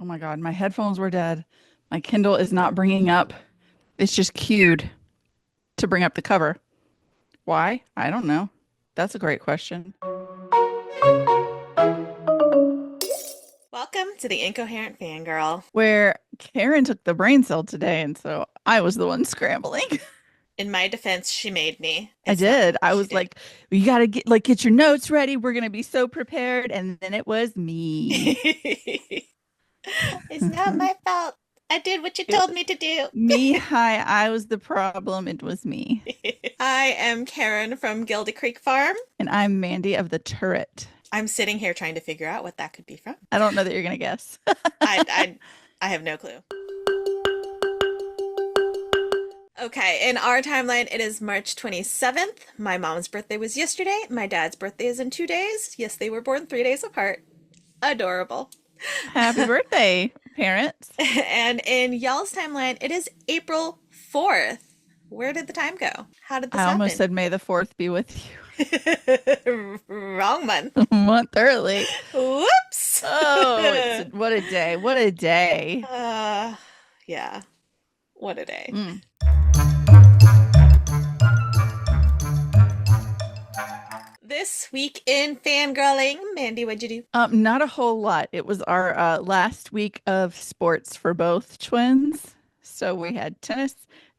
Oh my God, my headphones were dead. My Kindle is not bringing up. It's just queued to bring up the cover. Why? I don't know. That's a great question. Welcome to the Incoherent Fangirl. Where Karin took the brain cell today, and so I was the one scrambling. In my defense, she made me. I It's not did. me. I She was did. like, "You gotta get your notes ready. We're gonna be so prepared." And then it was me. It's not my fault. I did what you It told was me to do. me. Hi, I was the problem. It was me. I am Karen from Gilda Creek Farm. And I'm Mandy of the Turret. I'm sitting here trying to figure out what that could be from. I don't know that you're gonna guess. I, I, I have no clue. Okay, in our timeline, it is March 27th. My mom's birthday was yesterday. My dad's birthday is in 2 days. Yes, they were born 3 days apart. Adorable. Happy birthday, parents. And in y'all's timeline, it is April 4th. Where did the time go? How did this I almost happen? said May the 4th be with Wrong month. you a month early. Whoops. Oh, what a day. What a day. uh, yeah, what a day. Mm. This week in fangirling, Mandy, what'd you do? Not a whole lot. It was our last week of sports for both twins. So we had tennis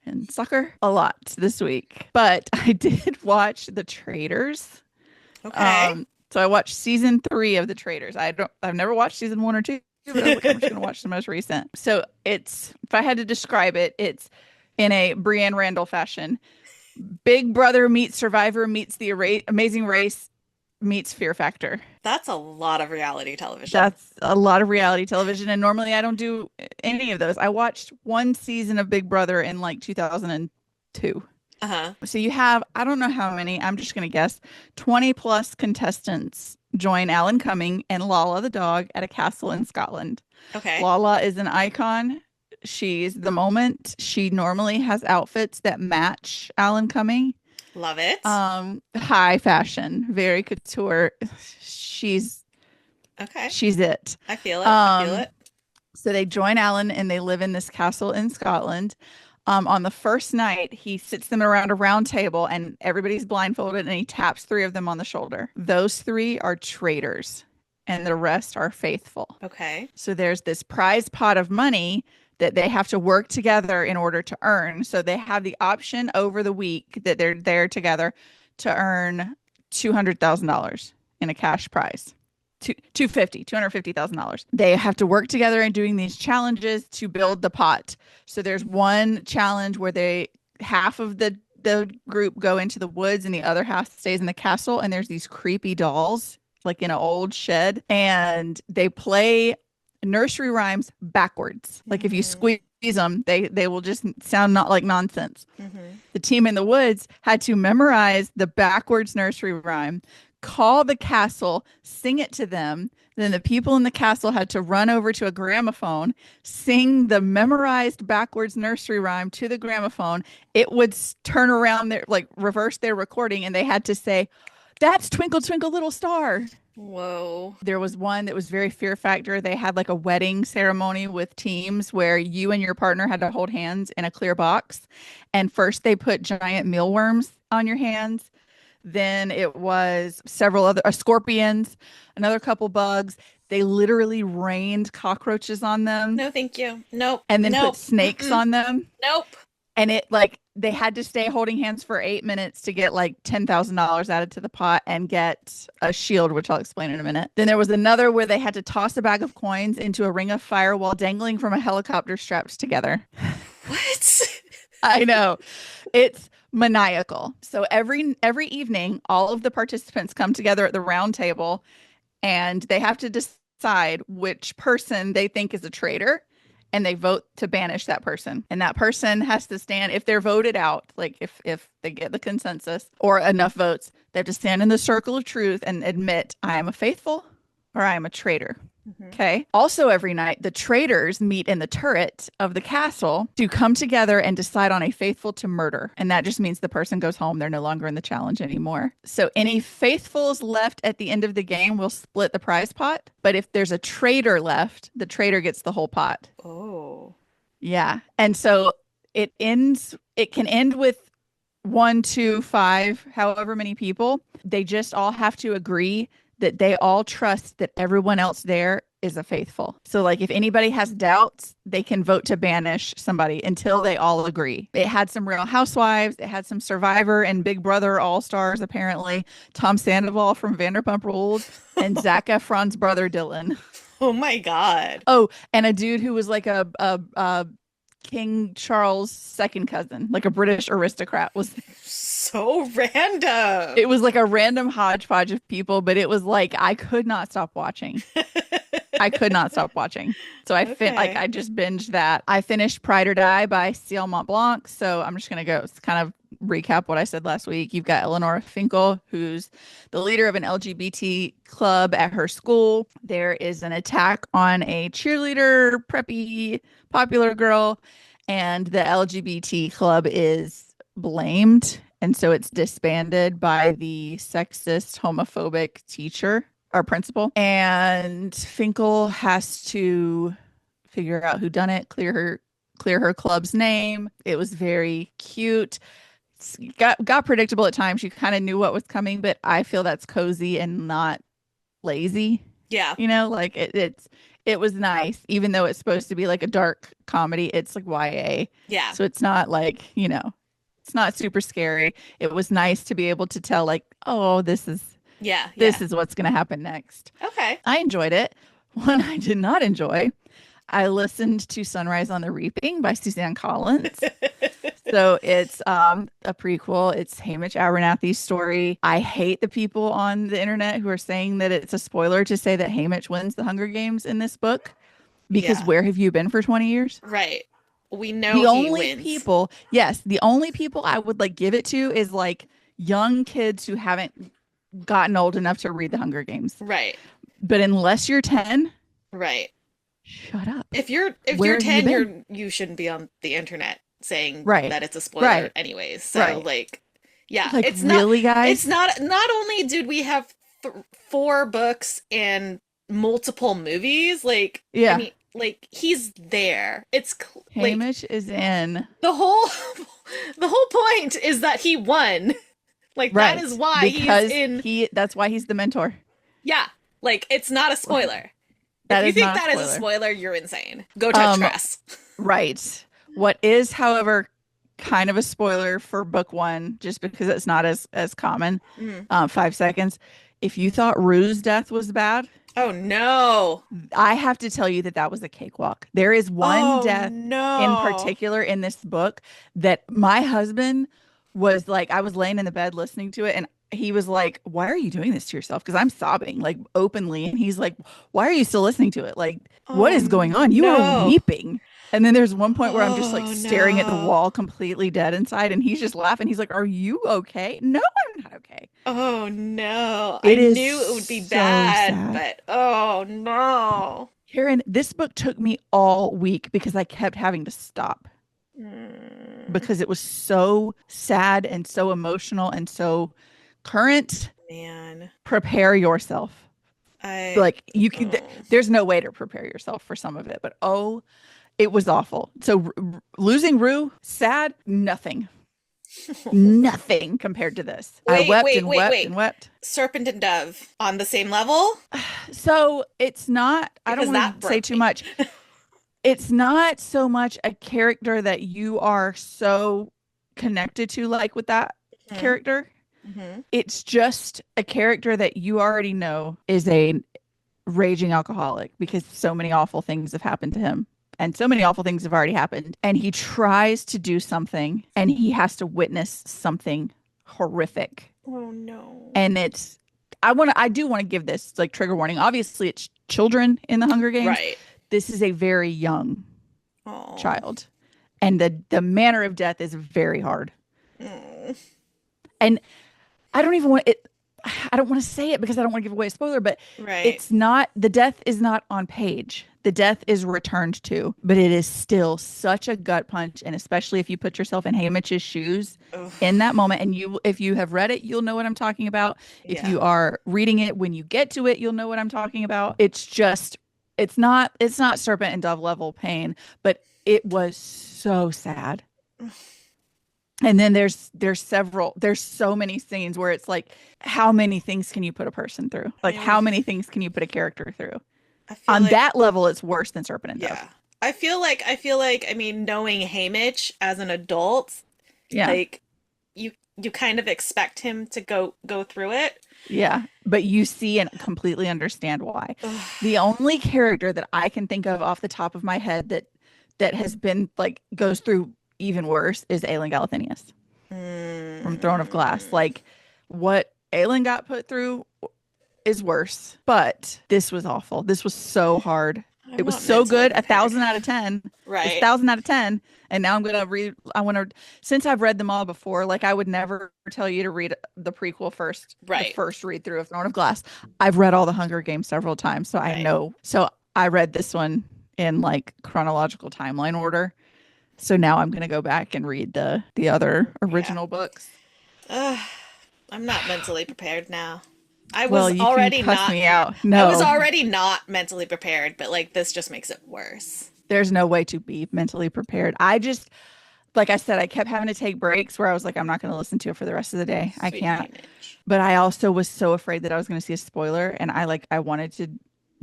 and soccer a lot this week. But I did watch The Traitors. Okay. So I watched season 3 of The Traitors. I've never watched season 1 or 2, but I was like, I'm just gonna watch the most recent. So it's, if I had to describe it, it's in a Brienne Randall fashion. Big Brother meets Survivor meets the Amazing Race meets Fear Factor. That's a lot of reality television. That's a lot of reality television, and normally I don't do any of those. I watched one season of Big Brother in like 2002. Uh-huh. So you have, I don't know how many, I'm just going to guess, 20 plus contestants join Alan Cumming and Lala the dog at a castle in Scotland. Okay. Lala is an icon. She's the moment. She normally has outfits that match Alan Cumming. Love it. High fashion, very couture. She's Okay. she's it. I feel it. I feel Um, it. so they join Alan and they live in this castle in Scotland. On the first night, he sits them around a round table and everybody's blindfolded and he taps 3 of them on the shoulder. Those 3 are traitors and the rest are faithful. Okay. So there's this prize pot of money that they have to work together in order to earn. So they have the option over the week that they're there together to earn $200,000 in a cash prize. 250 $250,000. They have to work together in doing these challenges to build the pot. So there's one challenge where they half of the group go into the woods and the other half stays in the castle, and there's these creepy dolls like in an old shed, and they play nursery rhymes backwards. Like if you Mm-hmm. squeeze them, they will just sound not like nonsense. Mm-hmm. The team in the woods had to memorize the backwards nursery rhyme, call the castle, sing it to them. Then the people in the castle had to run over to a gramophone, sing the memorized backwards nursery rhyme to the gramophone. It would turn around their, like reverse their recording, and they had to say, "That's Twinkle Twinkle Little Star." Whoa. There was one that was very Fear Factor. They had like a wedding ceremony with teams where you and your partner had to hold hands in a clear box. And first they put giant mealworms on your hands. Then it was several other scorpions, another couple bugs. They literally rained cockroaches on them No, thank you. Nope. and then put Nope. snakes Mm-mm. on them. Nope. And it like they had to stay holding hands for 8 minutes to get like $10,000 added to the pot and get a shield, which I'll explain in a minute. Then there was another where they had to toss a bag of coins into a ring of fire while dangling from a helicopter straps together. What? I know. It's maniacal. So every evening, all of the participants come together at the round table and they have to decide which person they think is a traitor, and they vote to banish that person. And that person has to stand, if they're voted out, like if they get the consensus or enough votes, they have to stand in the circle of truth and admit, I am a faithful or I am a traitor. Hmm. Okay. Also, every night, the traitors meet in the turret of the castle to come together and decide on a faithful to murder. And that just means the person goes home. They're no longer in the challenge anymore. So, any faithfuls left at the end of the game will split the prize pot. But if there's a traitor left, the traitor gets the whole pot. Oh. Yeah. And so it can end with one, two, five, however many people. They just all have to agree that they all trust that everyone else there is a faithful. So, like, if anybody has doubts, they can vote to banish somebody until they all agree. It had some Real Housewives, it had some Survivor and Big Brother All Stars, apparently, Tom Sandoval from Vanderpump Rules, and Zac Efron's brother Dylan. Oh my God. Oh, and a dude who was like a King Charles second cousin, like a British aristocrat was. So random. It was like a random hodgepodge of people, but it was like I could not stop watching. I could not stop watching. So Okay. I just binged that. I finished Pride or Die by Ciel Mont Blanc. So I'm just gonna go kind of recap what I said last week. You've got Eleanor Finkel, who's the leader of an LGBT club at her school. There is an attack on a cheerleader, preppy, popular girl, and the LGBT club is blamed. And so it's disbanded by the sexist, homophobic teacher, our principal. And Finkel has to figure out who done it, clear her club's name. It was very cute. Got predictable at times. You kind of knew what was coming, but I feel that's cozy and not lazy. Yeah. You know, like it was nice, even though it's supposed to be like a dark comedy. It's like YA. Yeah. So it's not like, it's not super scary. It was nice to be able to tell like, oh, Yeah. this Yeah. is what's going to happen next. Okay. I enjoyed it. One I did not enjoy. I listened to Sunrise on the Reaping by Suzanne Collins. So it's a prequel. It's Hamish Abernathy's story. I hate the people on the internet who are saying that it's a spoiler to say that Hamish wins the Hunger Games in this book because Yeah. where have you been for 20 years? Right. We know The he only wins. people, yes, the only people I would like give it to is like young kids who haven't gotten old enough to read the Hunger Games. Right. But unless you're 10, Right. shut up. If you're Where have you 10, been? you shouldn't be on the internet saying Right. that it's a spoiler Right. anyways. So Right. like yeah, Like really, it's guys? not only did we have four books and multiple movies, like I Yeah. mean like he's there. It's like Hamish is in. the whole the whole point is that he won. Like that is Right. why he's Because in. that's why he's the mentor. Yeah, like it's not a spoiler. If That you is think not a that is a spoiler. spoiler, you're insane. Go touch Um, grass. right. What is, however, kind of a spoiler for book one, just because it's not as common. Mm. 5 seconds. If you thought Rue's death was bad, Oh no. I have to tell you that that was a cakewalk. There is one Oh death in no. particular in this book that my husband was like, I was laying in the bed listening to it, and he was like, "Why are you doing this to yourself?" Because I'm sobbing like openly, and he's like, "Why are you still listening to it? Like, what Oh is going on? You are no. weeping." And then there's one point where I'm just like Oh staring at the no. wall, completely dead inside, and he's just laughing. He's like, "Are you okay?" No, I'm not okay. Oh no. I It is knew it would be so bad, sad. but oh no. Karen, this book took me all week because I kept having to stop Mm, because it was so sad and so emotional and so current. man. Prepare yourself. I Like you can, oh. there's no way to prepare yourself for some of it, but oh, it was awful. So losing Rue, sad, nothing compared to this. I Wait, wept wait, and wait, wept wait. and wept. Serpent and Dove on the same level? So it's not, I don't Because that want to say broke too me. much. It's not so much a character that you are so connected to, like with that Hmm. character. Hmm. It's just a character that you already know is a raging alcoholic because so many awful things have happened to him. And so many awful things have already happened. And he tries to do something and he has to witness something horrific. Oh no. And I do want to give this like trigger warning. Obviously, it's children in the Hunger Games. Right. This is a very young Oh. child. And the manner of death is very hard. Mm. And I don't even want it. I don't want to say it because I don't want to give away a spoiler, but Right. it's not, the death is not on page. The death is returned to, but it is still such a gut punch. And especially if you put yourself in Haymitch's shoes Ugh. in that moment, and if you have read it, you'll know what I'm talking about. If Yeah. you are reading it, when you get to it, you'll know what I'm talking about. It's not serpent and dove level pain, but it was so sad. And then there's so many scenes where it's like, how many things can you put a person through? Like, I how many things can you put a character through? I feel On like that level, it's worse than Serpent and Dove. yeah. I feel like I mean knowing Haymitch as an adult, Yeah. like you kind of expect him to go through it. Yeah. But you see and completely understand why. Ugh. The only character that I can think of off the top of my head that has been like goes through even worse is Aelin Galathynius from Throne of Glass. Mm. Like, what Aelin got put through is worse, but this was awful. This was so hard. I'm It was not so mentally good. A prepared. thousand out of 10. It's a Right. thousand out of 10. And now I'm gonna read. I want to, since I've read them all before. Like, I would never tell you to read the prequel first, the Right. first read through of Throne of Glass. I've read all the Hunger Games several times, so I Right. know. So I read this one in like chronological timeline order. So now I'm gonna go back and read the other Yeah. original books. Ugh. I'm not mentally prepared now. I Well, was you can already cuss not me out. I was No, already not mentally prepared, but like this just makes it worse. there's no way to be mentally prepared. I just, like I said, I kept having to take breaks where I was like, I'm not going to listen to it for the rest of the day. I Sweet can't. Haymitch. But I also was so afraid that I was going to see a spoiler, and I wanted to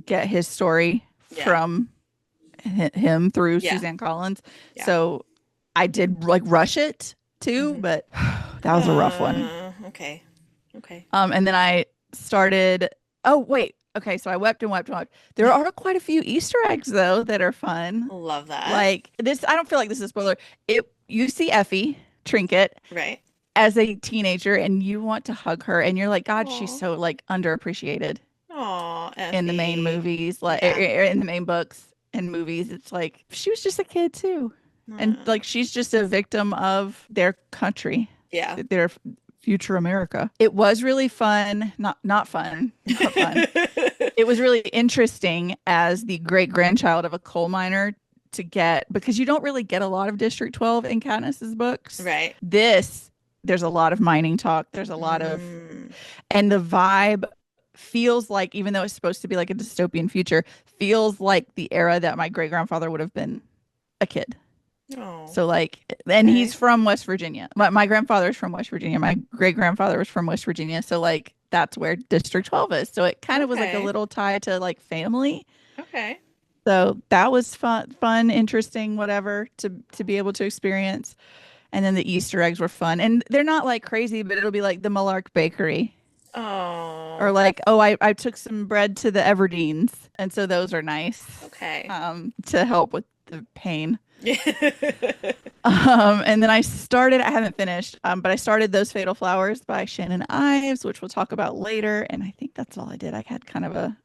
get his story Yeah. from him through Yeah. Suzanne Collins. Yeah. So I did like rush it too, Hmm. but that was a rough one. Okay. Okay. And then I started. Oh wait, okay. So I wept and wept and wept. There are quite a few Easter eggs though that are fun. Love that. Like this, I don't feel like this is a spoiler. It You see Effie Trinket Right. as a teenager, and you want to hug her, and you're like, God, she's Aw. so like underappreciated Aw, in the main Effie. movies, like Yeah. in the main books and movies. It's like she was just a kid too, and Mm. like she's just a victim of their country, Yeah. their future America. It was really fun, not fun, not fun. It was really interesting as the great grandchild of a coal miner to get, because you don't really get a lot of District 12 in Katniss's books. Right. This, there's a lot of mining talk. There's a lot of, Mm. and the vibe feels like, even though it's supposed to be like a dystopian future, feels like the era that my great grandfather would have been a kid. Oh, So like, and he's okay. from West Virginia. My grandfather's from West Virginia. My great grandfather was from West Virginia. So like, that's where District 12 is. So it kind of was like a Okay. little tie to like family. Okay. So that was fun, interesting, whatever to be able to experience. And then the Easter eggs were fun, and they're not like crazy, but it'll be like the Malark Bakery, or Oh, like, oh, I took some bread to the Everdeens, and so those are nice, okay. to help with the pain. Yeah. And then I haven't finished, but I started Those Fatal Flowers by Shannon Ives, which we'll talk about later. And I think that's all I did. I had kind of a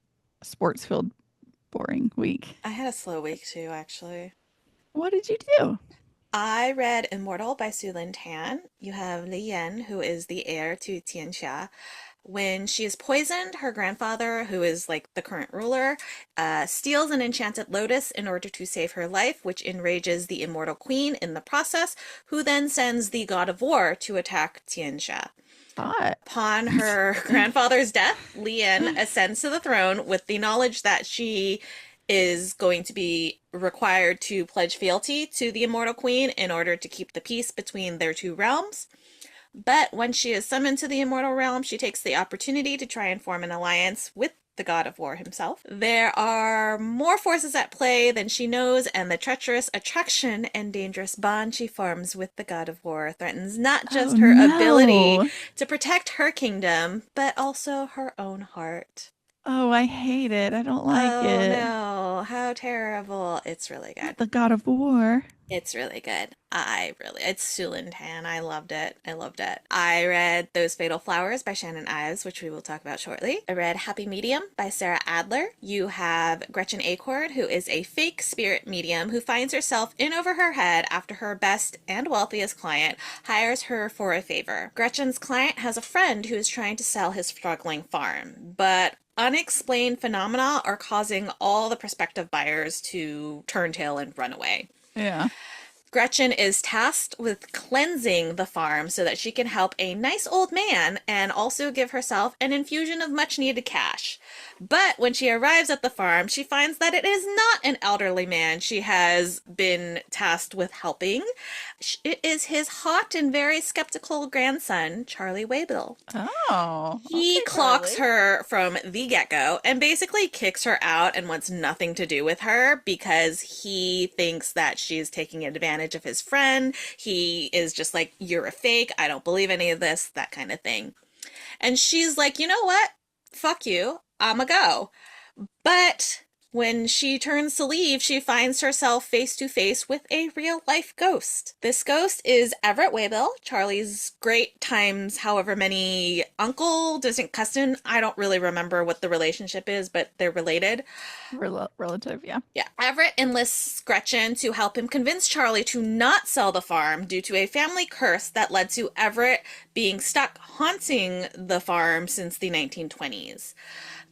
sports filled, boring week. I had a slow week too, actually. What did you do? I read Immortal by Su Lin Tan. You have Li Yan, who is the heir to Tianxia. When she is poisoned, her grandfather, who is like the current ruler, steals an enchanted lotus in order to save her life, which enrages the immortal queen in the process, who then sends the god of war to attack Tianxia. Hot. Upon her grandfather's death, Lian ascends to the throne with the knowledge that she is going to be required to pledge fealty to the immortal queen in order to keep the peace between their two realms. But when she is summoned to the immortal realm, she takes the opportunity to try and form an alliance with the god of war himself. There are more forces at play than she knows, and the treacherous attraction and dangerous bond she forms with the god of war threatens not Oh just her ability no. to protect her kingdom, but also her own heart. Oh, I hate it. I don't like Oh it. no, how terrible. It's really good. Not the God of War. It's really good. It's Sulintan. I loved it. I loved it. I read Those Fatal Flowers by Shannon Ives, which we will talk about shortly. I read Happy Medium by Sarah Adler. You have Gretchen Acord, who is a fake spirit medium who finds herself in over her head after her best and wealthiest client hires her for a favor. Gretchen's client has a friend who is trying to sell his struggling farm, but unexplained phenomena are causing all the prospective buyers to turn tail and run away. Yeah. Gretchen is tasked with cleansing the farm so that she can help a nice old man and also give herself an infusion of much needed cash. But when she arrives at the farm, she finds that it is not an elderly man she has been tasked with helping. It is his hot and very skeptical grandson, Charlie Waybill. Oh, He okay, clocks Charlie. her from the get-go and basically kicks her out and wants nothing to do with her because he thinks that she's taking advantage of his friend. He is just like, you're a fake. I don't believe any of this, that kind of thing. And she's like, you know what? Fuck you. I'ma go. But when she turns to leave, she finds herself face to face with a real life ghost. This ghost is Everett Waybill, Charlie's great times however many uncle, distant cousin. I don't really remember what the relationship is, but they're related. Relative, yeah. Yeah. Everett enlists Gretchen to help him convince Charlie to not sell the farm due to a family curse that led to Everett being stuck haunting the farm since the 1920s.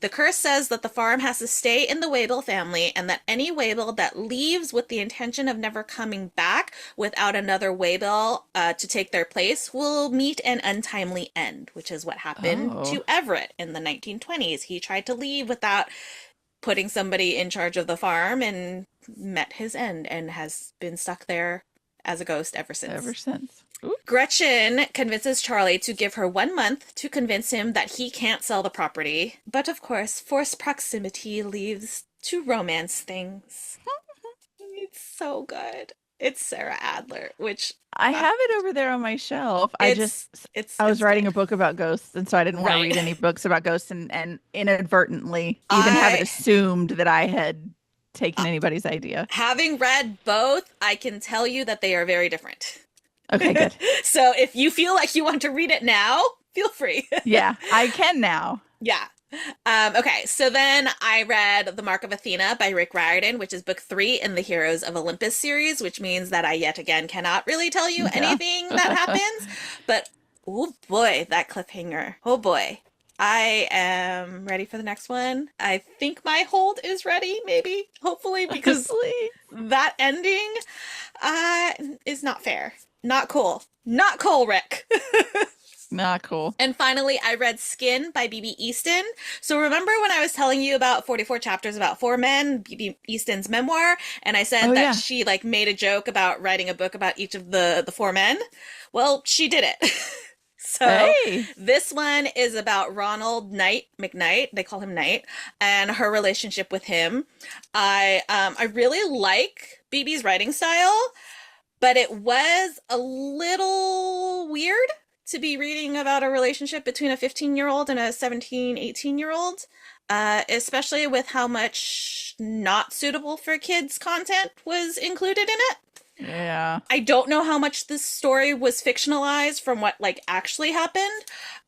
The curse says that the farm has to stay in the Waybill family and that any Waybill that leaves with the intention of never coming back without another Waybill to take their place will meet an untimely end, which is what happened Oh, to Everett in the 1920s. He tried to leave without putting somebody in charge of the farm and met his end and has been stuck there as a ghost ever ever since. since. Ooh. Gretchen convinces Charlie to give her 1 month to convince him that he can't sell the property. But of course, forced proximity leads to romance things. It's so good. It's Sarah Adler, which I uh, have it over there on my shelf. it's I was it's writing good. a book about ghosts, and so I didn't want to Right. read any books about ghosts and inadvertently even have it I assumed that I had taken anybody's idea. Having read both, I can tell you that they are very different. Okay, good. So if you feel like you want to read it now, feel free. Yeah, I can now. Yeah. Okay, so then I read The Mark of Athena by Rick Riordan, which is book 3 in the Heroes of Olympus series, which means that I yet again cannot really tell you Yeah. anything that happens. But oh boy, that cliffhanger. Oh boy. I am ready for the next one. I think my hold is ready, maybe, hopefully, because Please. that ending is not fair. Not cool. Not cool, Rick. Not cool. And finally, I read Skin by B.B. Easton. So remember when I was telling you about 44 chapters about 4 men, B.B. Easton's memoir, and I said Oh that yeah. she like made a joke about writing a book about each of the 4 men? Well, she did it. So Hey. this one is about Ronald Knight McKnight. They call him Knight, and her relationship with him. I really like BB's writing style, but it was a little weird to be reading about a relationship between a 15-year-old and a 17, 18-year-old, especially with how much not suitable for kids content was included in it. Yeah. I don't know how much this story was fictionalized from what like actually happened,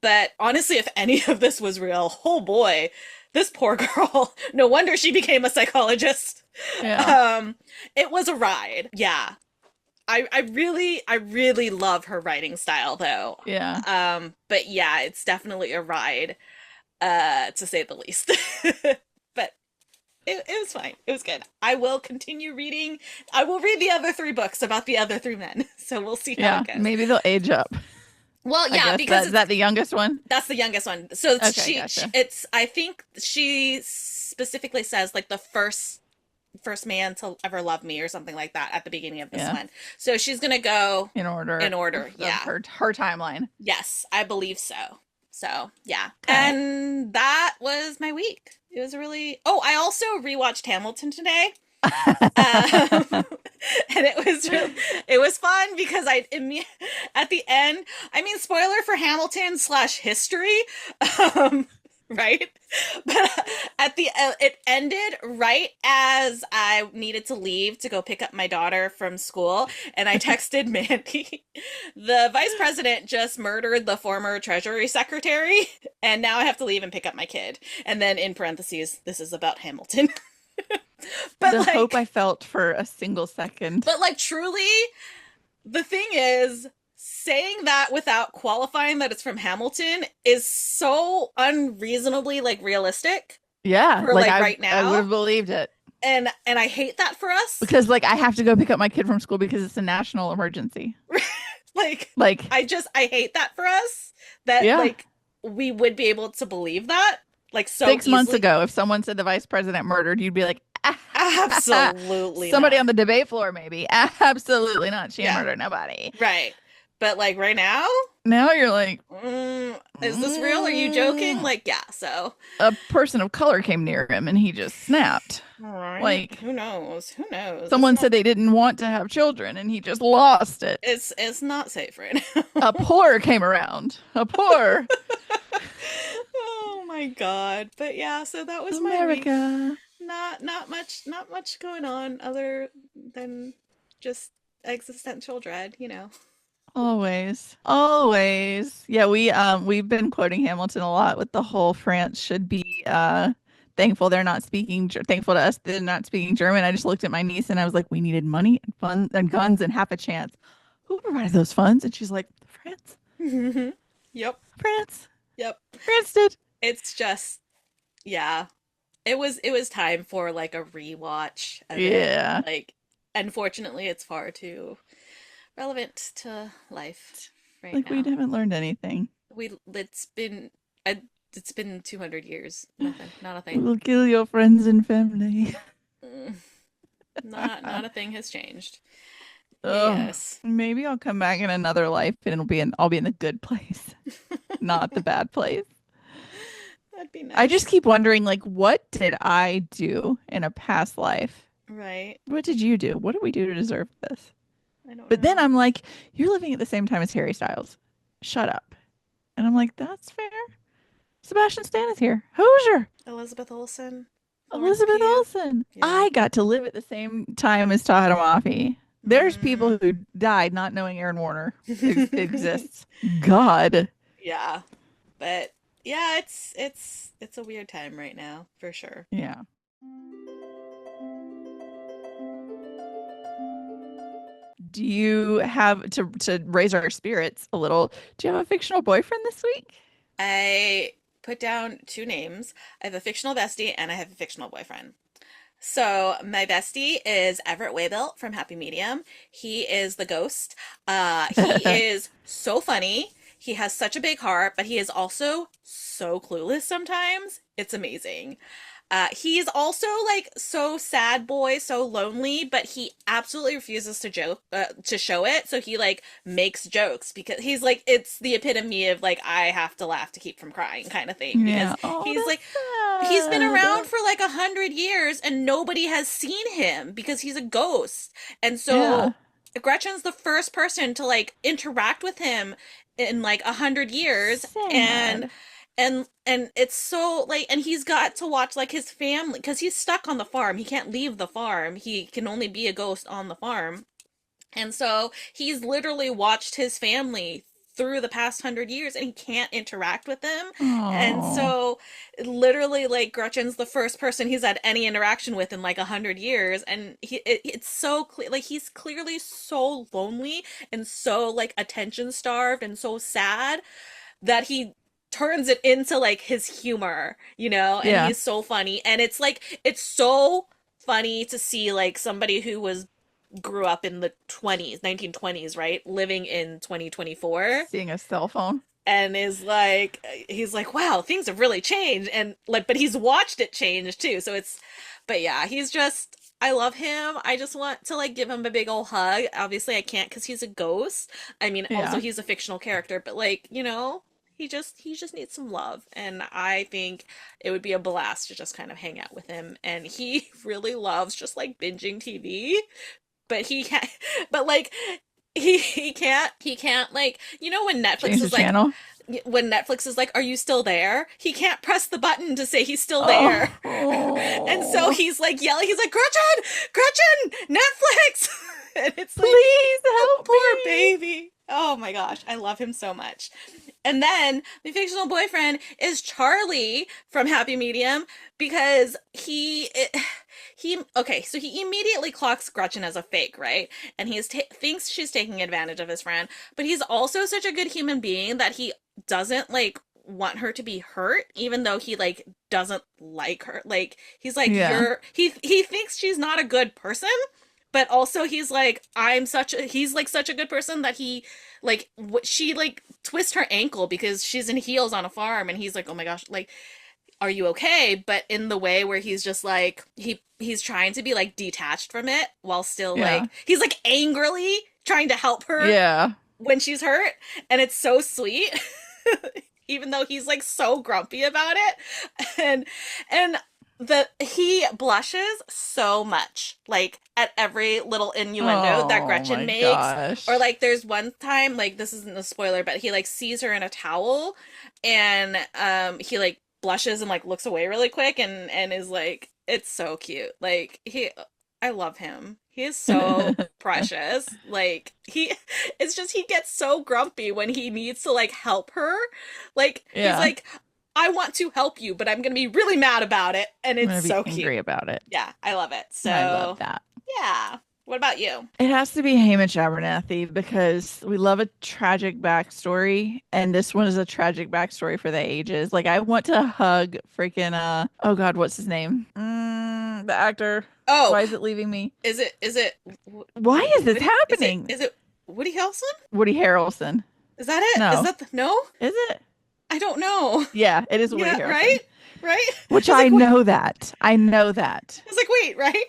but honestly, if any of this was real, oh boy, this poor girl. No wonder she became a psychologist. Yeah. It was a ride. Yeah. I really love her writing style though. Yeah. But yeah, it's definitely a ride, to say the least. But it was fine. It was good. I will continue reading. I will read the other 3 books about the other 3 men. So we'll see how Yeah. it goes. Maybe they'll age up. Well, I yeah, guess because is that the youngest one? that's the youngest one. So Okay, gotcha. it's I think she specifically says like the first man to ever love me or something like that at the beginning of this Yeah. one. So she's gonna go In order. in order. Of Yeah. her timeline. Yes, I believe so. So, yeah. Okay. And that was my week. It was really. Oh, I also rewatched Hamilton today. And it was fun because at the end, I mean, spoiler for Hamilton slash history. Um, right? But at the it ended right as I needed to leave to go pick up my daughter from school, and I texted Mandy, the vice president just murdered the former treasury secretary, and now I have to leave and pick up my kid. And then in parentheses, this is about Hamilton. But The hope I like, felt for a single second. but like truly, the thing is, saying that without qualifying that it's from Hamilton is so unreasonably like realistic Yeah, for like like I right I would now. have believed it. And I hate that for us. Because like I have to go pick up my kid from school because it's a national emergency. Like Like, I hate that for us that yeah. like we would be able to believe that like so 6 months easily. ago, if someone said the vice president murdered, you'd be like, Absolutely somebody on not. the debate floor, maybe. Absolutely not. She ain't Yeah, murdered nobody. right. But like right now, Now you're like, is this real? Are you joking? mm. Like, yeah, so A person of color came near him and he just snapped. all right. Like, Who knows? Who knows? It's someone not said they didn't want to have children and he just lost it. it's not safe right A now. poor came around. A poor Oh my God. But yeah, so that was my week. America. Not much going on other than just existential dread, you know. Always. Always. Yeah, we've been quoting Hamilton a lot with the whole France should be thankful they're not speaking thankful to us they're not speaking German. I just looked at my niece and I was like, we needed money and fun and guns and half a chance. Who provided those funds? And she's like, France. Yep. France. Yep. France did. It's just yeah. It was time for like a rewatch of it. Yeah. Like unfortunately it's far too relevant to life right Like we now. haven't learned anything. We I, it's been 200 years. Nothing. Not a We thing. will kill your friends and family. Mm, not a thing has changed. Oh, Yes. maybe I'll come back in another life and I'll be in the good place, not the bad place. That'd be I just nice. keep wondering, like, what did I do in a past life? Right. What did you do? What did we do to deserve this? I don't But then know. I'm like, you're living at the same time as Harry Styles. Shut up. And I'm like, that's fair. Sebastian Stan is here. Hoosier. Elizabeth Olsen, Florence Elizabeth Pugh. Olsen. Yeah. I got to live at the same time as Todd Amafi. There's Mm. people who died not knowing Aaron Warner exists. God. Yeah. But yeah, it's a weird time right now, for sure. Yeah. Do you have to raise our spirits a little? Do you have a fictional boyfriend this week? I put down two names. I have a fictional bestie and I have a fictional boyfriend. So my bestie is Everett Waybill from Happy Medium. He is the ghost. He is so funny. He has such a big heart, but he is also so clueless sometimes. It's amazing. He's also like so sad boy, so lonely, but he absolutely refuses to show it. So he like makes jokes because he's like it's the epitome of like I have to laugh to keep from crying kind of thing because Yeah. Oh, he's like he's been that's around sad. for like 100 years and nobody has seen him because he's a ghost. And Yeah. so Gretchen's the first person to like interact with him in like 100 years Sad. and it's so like and he's got to watch like his family because he's stuck on the farm. He can't leave the farm. He can only be a ghost on the farm. And so he's literally watched his family through the past 100 years and he can't interact with them. And Oh. so literally like Gretchen's the first person he's had any interaction with in like 100 years. And it's so clear like he's clearly so lonely and so like attention starved and so sad that he turns it into like his humor, you know, and Yeah. he's so funny. And it's like it's so funny to see like somebody who was grew up in the 20s, 1920s, right? Living in 2024 Seeing a cell phone. and is like he's like, "Wow, things have really changed." And like but he's watched it change too. So it's but yeah, he's just I love him. I just want to like give him a big old hug. Obviously, I can't cuz he's a ghost. I mean, also Yeah. he's a fictional character, but like, you know, he just needs some love and I think it would be a blast to just kind of hang out with him and he really loves just like binging TV but he can't but like he can't like you know when Netflix Change the is like channel. when Netflix is like, "Are you still there?" He can't press the button to say he's still there. And so Oh, he's like yelling, he's like, Gretchen, Netflix. And it's like, please oh, help poor me. baby. Oh my gosh, I love him so much. And then the fictional boyfriend is Charlie from Happy Medium because he okay, so he immediately clocks Gretchen as a fake, right? And thinks she's taking advantage of his friend, but he's also such a good human being that he doesn't like want her to be hurt even though he like doesn't like her. Like he's like Yeah. he thinks she's not a good person, but also he's like he's like such a good person that he like she like twists her ankle because she's in heels on a farm, and he's like, "Oh my gosh, like are you okay?" But in the way where he's just like he's trying to be like detached from it while still Yeah. like he's like angrily trying to help her Yeah. when she's hurt, and it's so sweet. Even though he's like so grumpy about it. And he blushes so much like at every little innuendo that Oh Gretchen my makes. Or gosh. like there's one time, like this isn't a spoiler, but he like sees her in a towel, and he like blushes and like looks away really quick, and is like, it's so cute. Like I love him. He is so precious. Like it's just he gets so grumpy when he needs to like help her. Like he's Yeah. like, "I want to help you, but I'm gonna be really mad about it," and I'm it's gonna be so cute. angry about it. Yeah, I love it. I love So that. yeah. What about you? It has to be Hamish Abernathy because we love a tragic backstory, and this one is a tragic backstory for the ages. Like I want to hug freaking oh God, what's his name? The actor. Oh, Why is it leaving me? is it Why is this Woody? Is it happening? is it Woody Harrelson? Woody Harrelson. Is that it? Is No, that the no? is it? I don't know. Yeah, it is Woody Yeah, right? Harrelson. Right? I Which was I like, wait. know that. I know that. I was like, wait, right?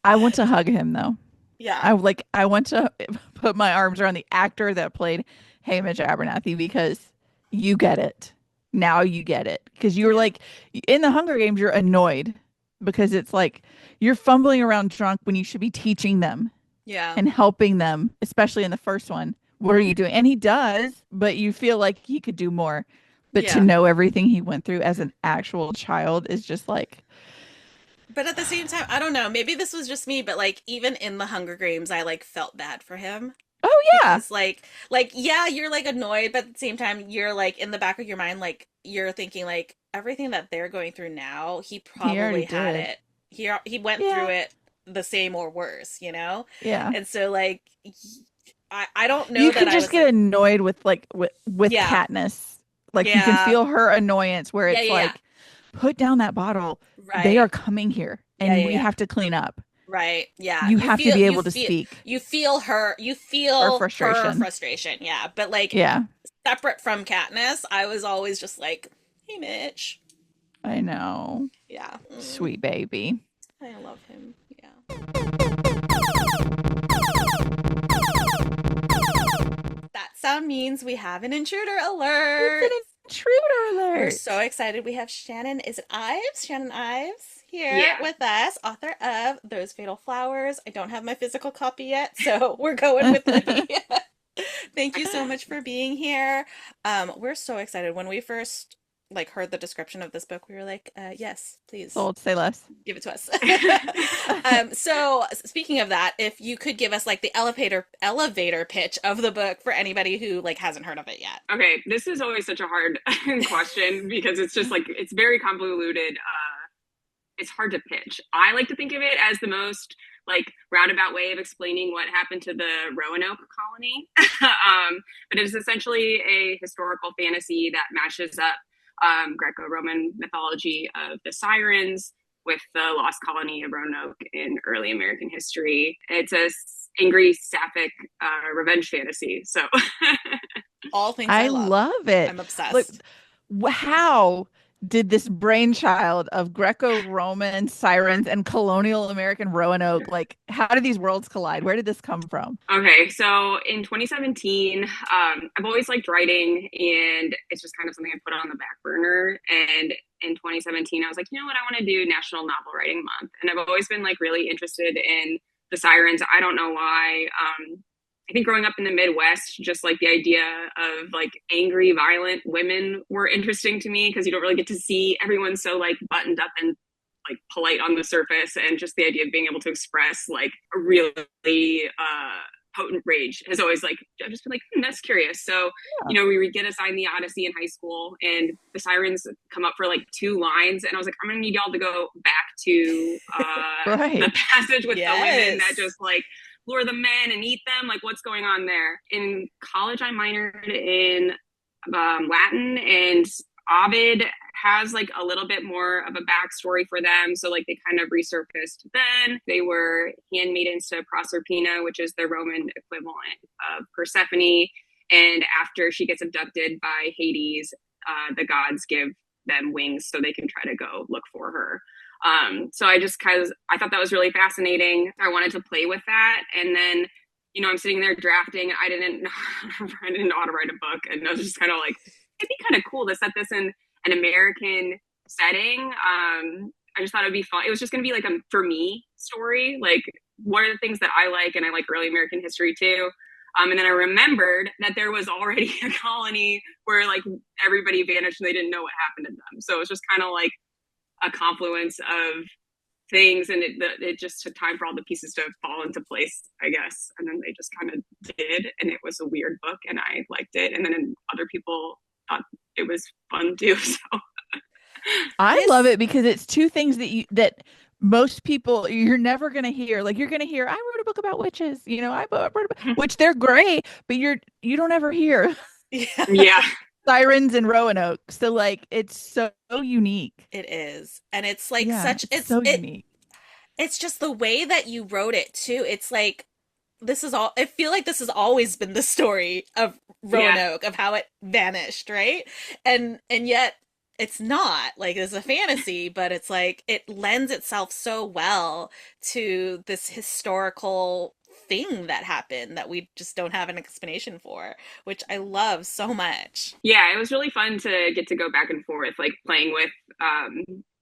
I want to hug him though. Yeah. I want to put my arms around the actor that played Hamish Abernathy because you get it. Now you get it. Because you're Yeah. like in the Hunger Games, you're annoyed because it's like you're fumbling around drunk when you should be teaching them Yeah. and helping them, especially in the first one. What are you doing? And he does, but you feel like he could do more. But to Yeah. know everything he went through as an actual child is just like, But at the same time, I don't know. Maybe this was just me, but like even in the Hunger Games, I like felt bad for him oh yeah, because like yeah, you're like annoyed, but at the same time, you're like in the back of your mind, like you're thinking like everything that they're going through now, he he already probably had did. it. He went through Yeah, it the same or worse, you know? yeah. And so like I don't know You that can I just was get like, annoyed with with yeah, Katniss. Like you can yeah, feel her annoyance where yeah, it's yeah, yeah. like, put down that bottle. They are Right. coming here Yeah, and yeah, we yeah. have to clean up. Right. Yeah. You You have to feel be you able to feel speak you our feel her frustration. frustration. Yeah. But like Yeah, separate from Katniss, I was always just like, "Hey Mitch." I know. Yeah. Sweet baby. I love him. Yeah. That sound means we have an intruder It's an alert. intruder We're so alert. excited. We have Shannon, is it Ives? Shannon Ives here Yeah. with us, author of Those Fatal Flowers. I don't have my physical copy yet, so we're going with Libby. Thank you so much for being here. We're so excited. When we first like heard the description of this book, we were like, yes, please Sold, say less. give it to us. So speaking of that, if you could give us like the elevator pitch of the book for anybody who like hasn't heard of it yet. Okay, this is always such a hard question because it's just like it's very convoluted. It's hard to pitch. I like to think of it as the most like roundabout way of explaining what happened to the Roanoke colony. But it is essentially a historical fantasy that mashes up Greco-Roman mythology of the sirens with the lost colony of Roanoke in early American history. It's a angry Sapphic revenge fantasy. So All things I I love. love it. I'm Like, obsessed. how did this brainchild of Greco-Roman sirens and colonial American Roanoke, like, how did these worlds collide? Where did this come from? Okay, so in 2017, I've always liked writing, and it's just kind of something I put on the back burner. And in 2017, I was like, you know what, I want to do National Novel Writing Month, and I've always been like really interested in the sirens. I don't know why. I think growing up in the Midwest, just like the idea of like angry, violent women were interesting to me because you don't really get to see everyone so like buttoned up and like polite on the surface, and just the idea of being able to express like a really potent rage has always like I've just been like that's curious. So we would get assigned the Odyssey in high school, and the sirens come up for like 2 lines, and I was like, I'm gonna need y'all to go back to Right. the passage with the women that Yes. just like lure the men and eat them. Like, what's going on there? In college, I minored in Latin, and Ovid has like a little bit more of a backstory for them. So like they kind of resurfaced then. They were handmaidens to Proserpina, which is the Roman equivalent of Persephone. And after she gets abducted by Hades, the gods give them wings so they can try to go look for her. So I thought that was really fascinating. I wanted to play with that. And then, I'm sitting there drafting. I didn't know how to write a book. And I was just kind of like, it'd be kind of cool to set this in an American setting. I just thought it'd be fun. It was just going to be like a, for me, story. Like, what are the things that I like? And I like early American history too. And then I remembered that there was already a colony where like everybody vanished and they didn't know what happened to them. So it was just kind of like a confluence of things, and it just took time for all the pieces to fall into place, I guess. And then they just kind of did, and it was a weird book, and I liked it. And then other people thought it was fun too. So I This love it because it's two things that most people you're never going to hear. Like you're going to hear, I wrote a book about witches, which they're great, but you don't ever hear yeah, yeah, sirens in Roanoke. So like it's so unique. it is. And it's like Yeah, such it's so unique. it's just the way that you wrote it too. It's like this is all I feel like this has always been the story of yeah, Roanoke, of how it vanished, right? And yet it's not like it's a fantasy, but it's like it lends itself so well to this historical thing that happened that we just don't have an explanation for, which I love so much. yeah. It was really fun to get to go back and forth, like playing with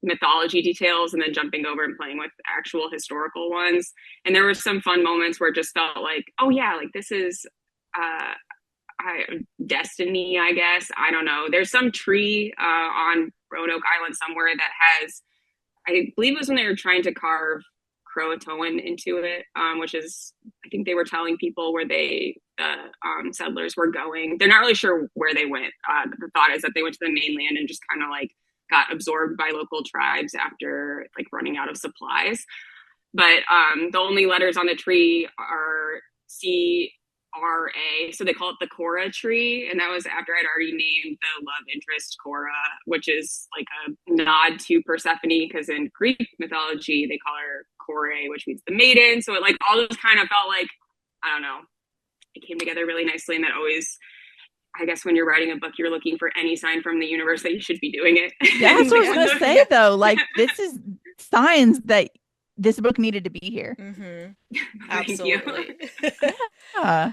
mythology details and then jumping over and playing with actual historical ones. And there were some fun moments where it just felt like, oh yeah, like this is uh, destiny, I guess. I don't know. There's some tree on Roanoke Island somewhere that has, I believe it was when they were trying to carve Croatoan into it, which is, I think they were telling people where the settlers were going. They're not really sure where they went. The thought is that they went to the mainland and just kind of like got absorbed by local tribes after like running out of supplies. But the only letters on the tree are CRA, so they call it the Cora tree, and that was after I'd already named the love interest Cora, which is like a nod to Persephone, because in Greek mythology they call her Kore, which means the maiden. So it like all just kind of felt like, I don't know, it came together really nicely. And that always, I guess, when you're writing a book, you're looking for any sign from the universe that you should be doing it. Yeah, that's what I was And gonna say though. Like this is signs that this book needed to be here. Mm-hmm. thank you. Absolutely. Yeah.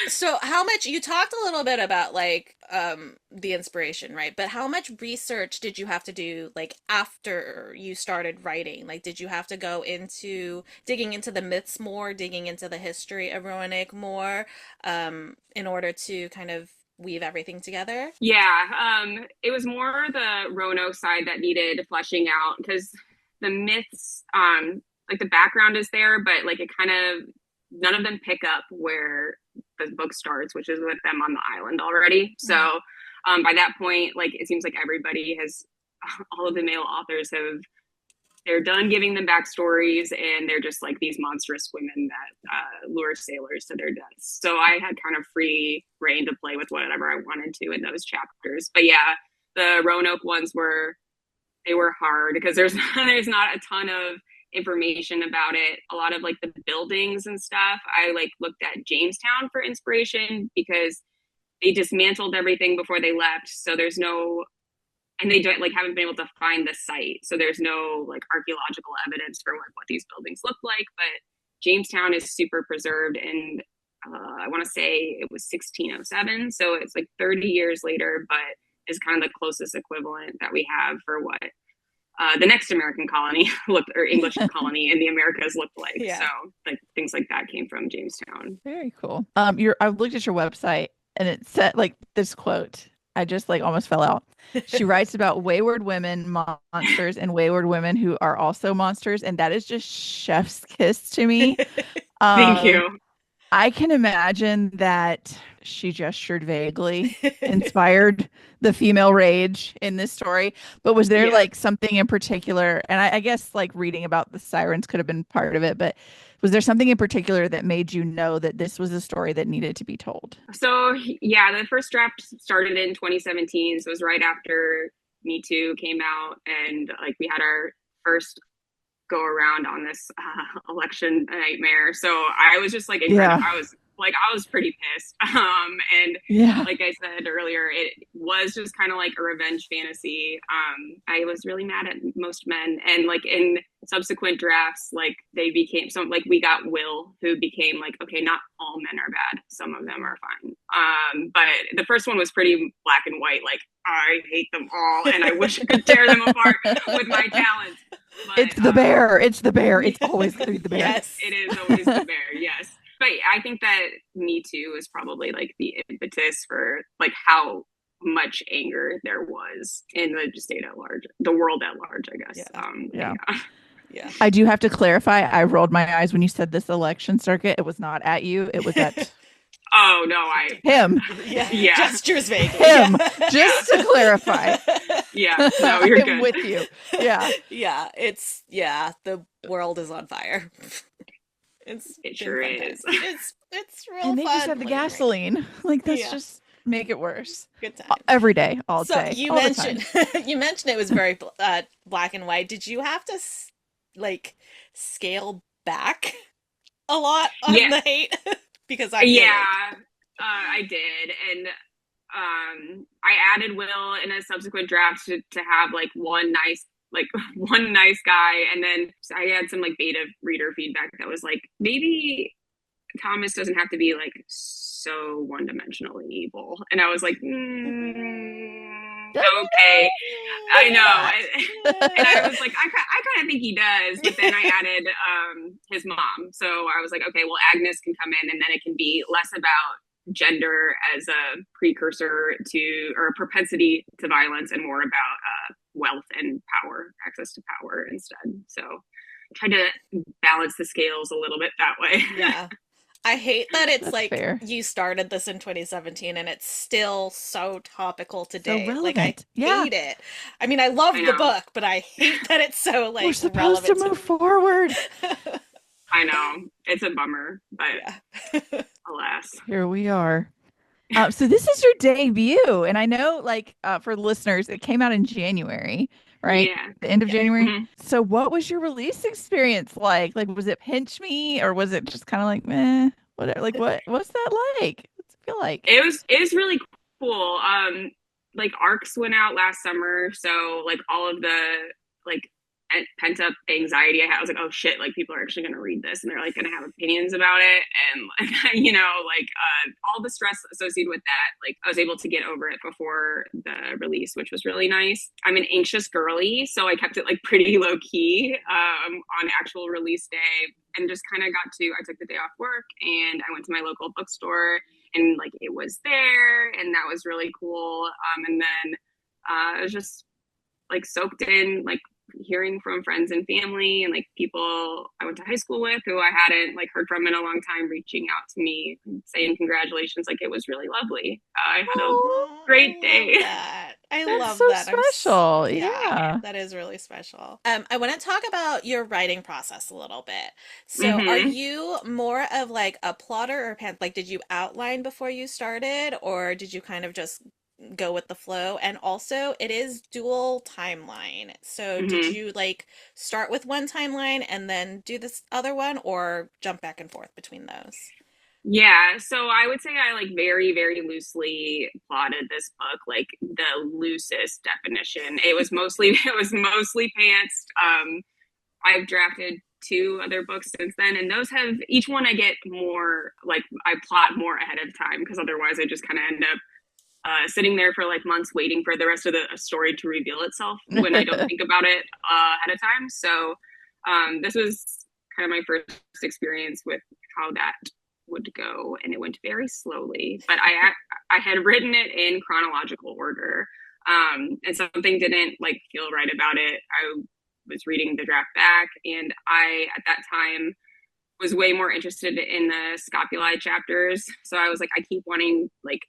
So how much you talked a little bit about like the inspiration, right? But how much research did you have to do like after you started writing? Like did you have to go into digging into the myths more, digging into the history of Roanoke more, in order to kind of weave everything together? Yeah, it was more the Roanoke side that needed fleshing out, because the myths, like the background is there, but like it kind of, none of them pick up where the book starts, which is with them on the island already. So by that point, like it seems like everybody has, all of the male authors have, they're done giving them backstories, and they're just like these monstrous women that lure sailors to their deaths. So I had kind of free reign to play with whatever I wanted to in those chapters. But yeah, the Roanoke ones they were hard because there's not a ton of information about it. A lot of like the buildings and stuff, I like looked at Jamestown for inspiration because they dismantled everything before they left. So there's no, and they don't like haven't been able to find the site. So there's no like archaeological evidence for what these buildings look like. But Jamestown is super preserved, and I want to say it was 1607. So it's like 30 years later, but is kind of the closest equivalent that we have for what the next American colony looked, or English colony in the Americas looked like. Yeah. So like things like that came from Jamestown. Very cool. I've looked at your website and it said like this quote. I just like almost fell out. She writes about wayward women, monsters, and wayward women who are also monsters, and that is just chef's kiss to me. Thank Um, you. I can imagine that she gestured vaguely, inspired the female rage in this story. But was there Yeah. like something in particular? And I guess like reading about the sirens could have been part of it, but was there something in particular that made you know that this was a story that needed to be told? So yeah, the first draft started in 2017. So it was right after Me Too came out, and like we had our first go around on this election nightmare. So I was just like incredible. Yeah. I was pretty pissed. And Yeah. like I said earlier, it was just kind of like a revenge fantasy. I was really mad at most men, and like in subsequent drafts, like they became some, like we got Will, who became like, okay, not all men are bad, some of them are fine. But the first one was pretty black and white, like I hate them all and I wish I could tear them apart with my talents. But It's the bear. It's the bear. It's always going to be the bear. Yes. it is always the bear, yes. But I think that Me Too is probably like the impetus for like how much anger there was in the state at large, the world at large, I guess. Yeah. Yeah. I do have to clarify. I rolled my eyes when you said this election circuit. It was not at you. It was at Oh no, I him. Yeah. Gestures vaguely. Him. Yeah. Just to clarify. Yeah, no, you're I'm good. with you. Yeah. Yeah, the world is on fire. It It sure is. It's real And they fun. just have the living right- gasoline. Like that's Yeah. just make it worse. Good time. Every day, all So day. you all the time. mentioned you mentioned it was very black and white. Did you have to like scale back a lot on Yeah. the hate? Because I feel Yeah, I did, and I added Will in a subsequent draft to have like one nice guy, and then I had some like beta reader feedback that was like maybe Thomas doesn't have to be like so one-dimensionally evil, and I was like, okay, I know, and I was like, I kind of think he does, but then I added his mom, so I was like, okay, well Agnes can come in, and then it can be less about gender as a precursor to or a propensity to violence, and more about wealth and power, access to power instead. So try to balance the scales a little bit that way. yeah. I hate that it's That's like fair. you started this in 2017 and it's still so topical So today. Like I relevant. Yeah. hate it. I mean, I love I the know. book, but I hate that it's so like We're supposed to relevant move forward. I know it's a bummer, but Yeah. alas. Here we are. So this is your debut, and I know, like, for listeners, it came out in January, right? Yeah. The end of Yeah. January. Mhm. So, what was your release experience like? Like, was it pinch me, or was it just kind of like, meh, whatever? Like, what's that like? What's it feel like? It was really cool. Like ARCs went out last summer, so like all of the like pent up anxiety I had, I was like, oh shit, like people are actually going to read this and they're like going to have opinions about it, and you know, like all the stress associated with that, like I was able to get over it before the release, which was really nice. I'm an anxious girly, so I kept it like pretty low key on actual release day, and just kind of I took the day off work and I went to my local bookstore, and like it was there, and that was really cool. And then I was just like soaked in like hearing from friends and family, and like people I went to high school with who I hadn't like heard from in a long time, reaching out to me saying congratulations. Like it was really lovely. I had a great day. I That's love so that. special. Yeah. That is really special. I want to talk about your writing process a little bit. So, Mhm. are you more of like a plotter or like did you outline before you started, or did you kind of just go with the flow? And also, it is dual timeline. So, did Mhm. you like start with one timeline and then do this other one, or jump back and forth between those? Yeah, so I would say I like very, very loosely plotted this book, like the loosest definition. It was mostly pantsed. I've drafted 2 other books since then, and those have each one I get more like I plot more ahead of time, because otherwise I just kind of end up sitting there for like months waiting for the rest of the story to reveal itself when I don't think about it ahead of time. So this was kind of my first experience with how that would go, and it went very slowly. But I had written it in chronological order, and something didn't like feel right about it. I was reading the draft back, and I at that time was way more interested in the scopuli chapters. So I was like, I keep wanting like.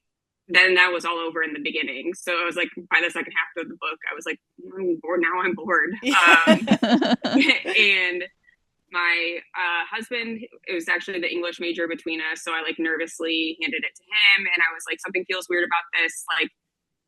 Then that was all over in the beginning. So I was like, by the second half of the book, I was like, I'm bored now. I'm bored. And my husband, it was actually the English major between us. So I like nervously handed it to him. And I was like, something feels weird about this. Like,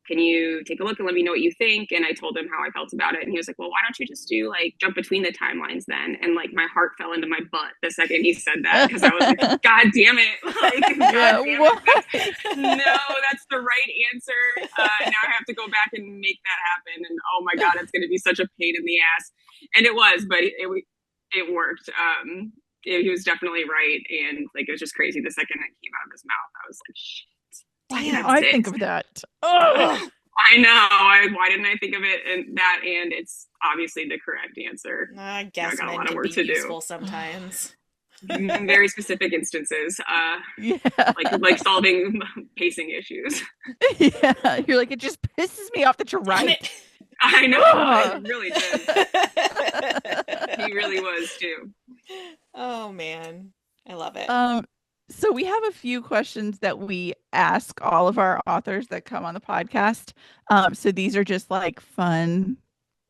can you take a look and let me know what you think? And I told him how I felt about it. And he was like, well, why don't you just do like jump between the timelines then? And like my heart fell into my butt the second he said that, because I was like, God damn it. Like, God damn it. No, that's the right answer. Now I have to go back and make that happen. And oh my God, it's going to be such a pain in the ass. And it was, but it worked. He was definitely right. And like, it was just crazy. The second it came out of his mouth, I was like, shit. Damn, I think of that. Oh. I know. Why didn't I think of it? And that, and it's obviously the correct answer. I guess I got a men lot of can work be to useful do. sometimes. In very specific instances, Yeah. like solving pacing issues. Yeah, you're like, it just pisses me off that you're right. I know. It really did. He really was too. Oh man, I love it. So we have a few questions that we ask all of our authors that come on the podcast. So these are just like fun,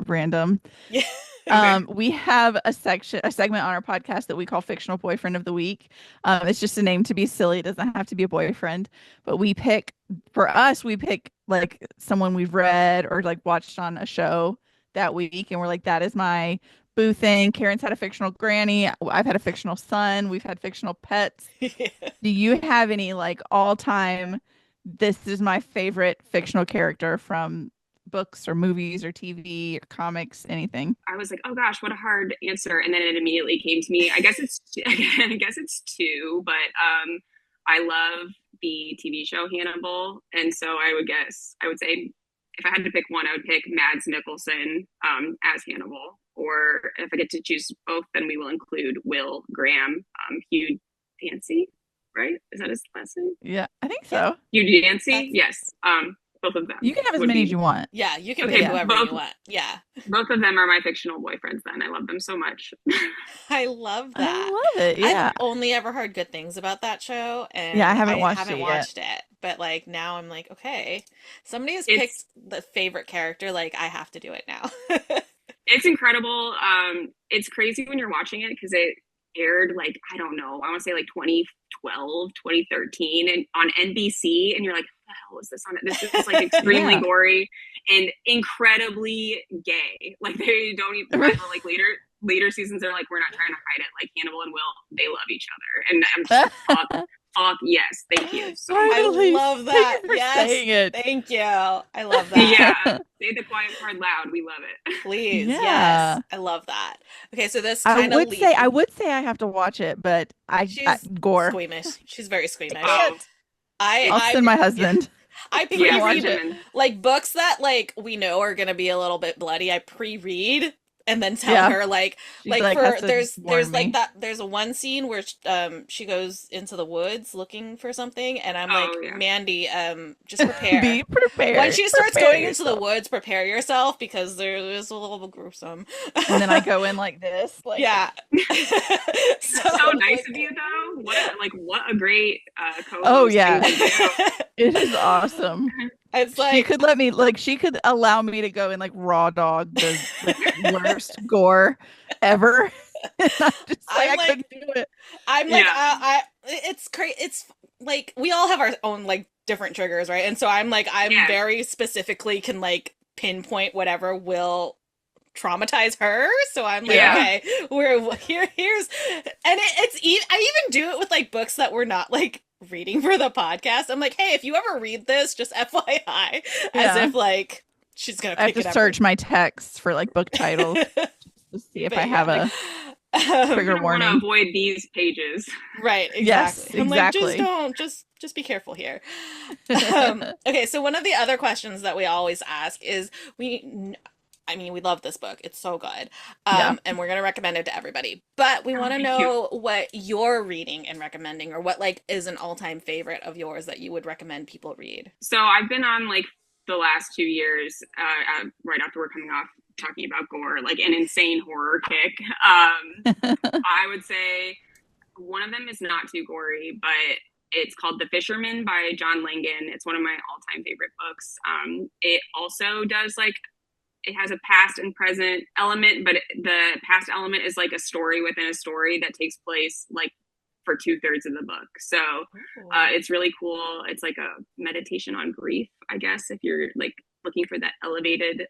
random. Yeah. Okay. We have a segment on our podcast that we call Fictional Boyfriend of the Week. It's just a name to be silly. It doesn't have to be a boyfriend, but we pick like someone we've read or like watched on a show that week. And we're like, that is my boo thing. Karen's had a fictional granny. I've had a fictional son. We've had fictional pets. Yeah. Do you have any like all time, this is my favorite fictional character from books or movies or TV or comics, anything? I was like, oh gosh, what a hard answer. And then it immediately came to me. I guess it's two, but I love the TV show Hannibal. And so I would say if I had to pick one, I would pick Mads Mikkelsen as Hannibal. Or if I get to choose both, then we will include Will Graham, Hugh Dancy, right? Is that his last name? Yeah, I think so. Hugh Dancy, yes. Both of them. You can have as many as you want. Yeah, you can Okay, pick whoever both- you want. Yeah. Both of them are my fictional boyfriends then. I love them so much. I love that. I love it. Yeah. I've only ever heard good things about that show, and Yeah, I haven't watched it yet. But like now I'm like, okay, somebody has It's- picked the favorite character, like I have to do it now. It's incredible. It's crazy when you're watching it because it aired like, I don't know, I want to say like 2012, 2013 and on NBC, and you're like, what the hell is this on? This is like extremely Yeah. gory and incredibly gay. Like they don't even like later seasons they're like, we're not trying to hide it. Like Hannibal and Will, they love each other. And I'm just fuck yes, thank you. So I Finally, love thank that. you for Yes. saying it. Thank you. I love that. yeah, say the quiet part loud. We love it. Please. Yeah. Yes. I love that. Okay, so this I kind of would say I have to watch it, but she's gore. squeamish. She's very squeamish. Oh, I'll send my husband. I yeah, watch pre-read it. like books that like we know are gonna be a little bit bloody. I pre-read and then tell Yeah. her like She's like has for to there's warn like me. that there's a one scene where she goes into the woods looking for something and I'm Oh, like, yeah. Mandy, just prepare. Be prepared. When she starts Prepare going into the yourself. woods, prepare yourself because there is a little gruesome. And then I go in like this. Like, Yeah. so nice of you though. What a great co-host. Oh, yeah. thing to do. It is awesome. It's She like could let me she could allow me to go and like raw dog the worst gore ever. And I'm just like, I'm I like- couldn't do it. I'm like, Yeah. it's crazy. It's like we all have our own like different triggers, right? And so I'm like, I'm Yeah. very specifically can like pinpoint whatever will traumatize her. So I'm like, Yeah. okay, here's, and I even do it with like books that we're not like reading for the podcast. I'm like, hey, if you ever read this, just FYI, as Yeah. if like she's gonna I have pick to it up. search my texts for like book titles to see if But I have yeah. You're Trigger gonna want to warning. avoid these pages. Right, Yes, exactly. I'm like, just exactly. don't, just be careful here. Okay, so one of the other questions that we always ask is I mean, we love this book. It's so good. Yeah. And we're gonna recommend it to everybody. But we Oh, want to thank you. know what you're reading and recommending, or what like is an all-time favorite of yours that you would recommend people read. So I've been on like the last 2 years, right after we're coming off talking about gore, like an insane horror kick. I would say one of them is not too gory, but it's called The Fisherman by John Langan. It's one of my all-time favorite books. It also does like it has a past and present element, but the past element is like a story within a story that takes place like for 2/3 of the book. So it's really cool. It's like a meditation on grief, I guess, if you're like looking for that elevated